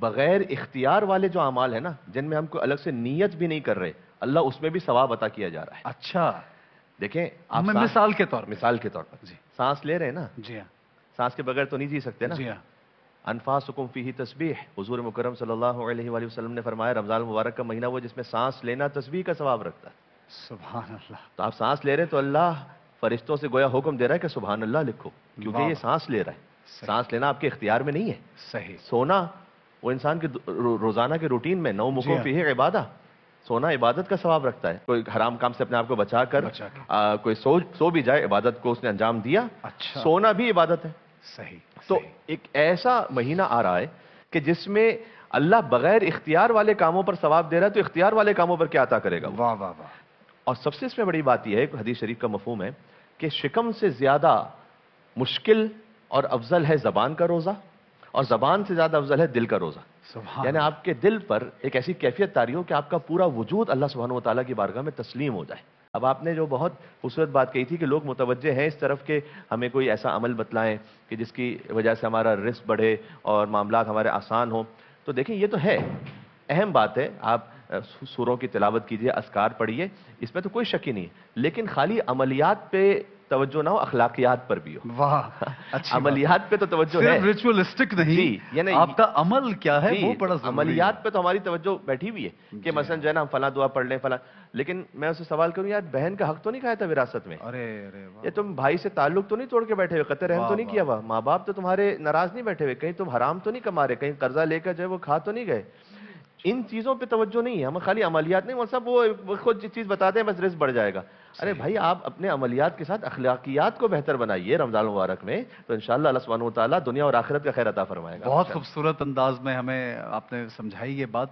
بغیر اختیار والے جو اعمال ہیں نا، جن میں ہم کو الگ سے نیت بھی نہیں کر رہے، اللہ اس میں بھی ثواب عطا کیا جا رہا ہے. اچھا، دیکھیں آپ مثال کے طور پر، مثال کے طور پر جی سانس لے رہے ہیں نا، جی ہاں سانس کے بغیر تو نہیں جی سکتے نا. جی ہاں انفاسکم فیہ تسبیح، حضور مکرم صلی اللہ علیہ وآلہ وسلم نے فرمایا رمضان المبارک کا مہینہ وہ جس میں سانس لینا تسبیح کا ثواب رکھتا ہے. سبحان اللہ. تو آپ سانس لے رہے ہیں تو اللہ فرشتوں سے گویا حکم دے رہا ہے کہ سبحان اللہ لکھو، کیونکہ واہ یہ سانس لے رہا ہے. صحیح. سانس لینا آپ کے اختیار میں نہیں ہے. صحیح. سونا وہ انسان کے روزانہ کے روٹین میں نومکم جی ہاں. فیہ عبادہ، سونا عبادت کا ثواب رکھتا ہے. کوئی حرام کام سے اپنے آپ کو بچا کر کوئی سو بھی جائے، عبادت کو اس نے انجام دیا. اچھا. سونا بھی عبادت ہے. صحیح. تو ایک ایسا مہینہ آ رہا ہے کہ جس میں اللہ بغیر اختیار والے کاموں پر ثواب دے رہا ہے، تو اختیار والے کاموں پر کیا عطا کرے گا؟ واہ واہ واہ. اور سب سے اس میں بڑی بات یہ ہے، حدیث شریف کا مفہوم ہے کہ شکم سے زیادہ مشکل اور افضل ہے زبان کا روزہ، اور زبان سے زیادہ افضل ہے دل کا روزہ. یعنی آپ کے دل پر ایک ایسی کیفیت طاری ہو کہ آپ کا پورا وجود اللہ سبحانہ و تعالیٰ کی بارگاہ میں تسلیم ہو جائے. اب آپ نے جو بہت خوبصورت بات کہی تھی کہ لوگ متوجہ ہیں اس طرف کہ ہمیں کوئی ایسا عمل بتلائیں کہ جس کی وجہ سے ہمارا رزق بڑھے اور معاملات ہمارے آسان ہوں. تو دیکھیں یہ تو ہے، اہم بات ہے. آپ سوروں کی تلاوت کیجئے، اذکار پڑھیے، اس میں تو کوئی شک ہی نہیں. لیکن خالی عملیات پہ توجہ نہ ہو، اخلاقیات پر بھی ہو. واہ، عملیات پہ تو توجہ ہے، صرف ریچولسٹک نہیں. جی، یعنی آپ کا عمل کیا ہے وہ بڑا ضروری ہے. عملیات پہ تو ہماری توجہ بیٹھی ہوئی ہے کہ مثلا جو ہے نا ہم فلاں دعا پڑھ لیں فلاں. لیکن میں اسے سوال کروں، یار بہن کا حق تو نہیں کھایا تھا وراثت میں؟ ارے ارے یہ تم بھائی سے تعلق تو نہیں توڑ کے بیٹھے ہوئے، قطع رحم تو نہیں کیا ہوا؟ ماں باپ تو تمہارے ناراض نہیں بیٹھے ہوئے؟ کہیں تم حرام تو نہیں کما رہے؟ کہیں قرضہ لے کر جو ہے وہ کھا تو نہیں گئے؟ ان چیزوں پہ توجہ نہیں ہے. ہم خالی عملیات نہیں، وہ سب وہ خود جس چیز بتاتے ہیں بس رزق بڑھ جائے گا. ارے بھائی آپ اپنے عملیات کے ساتھ اخلاقیات کو بہتر بنائیے رمضان المبارک میں، تو انشاءاللہ اللہ سبحانہ و تعالیٰ دنیا اور آخرت کا خیر عطا فرمائے گا. بہت خوبصورت انداز میں ہمیں آپ نے سمجھائی یہ بات.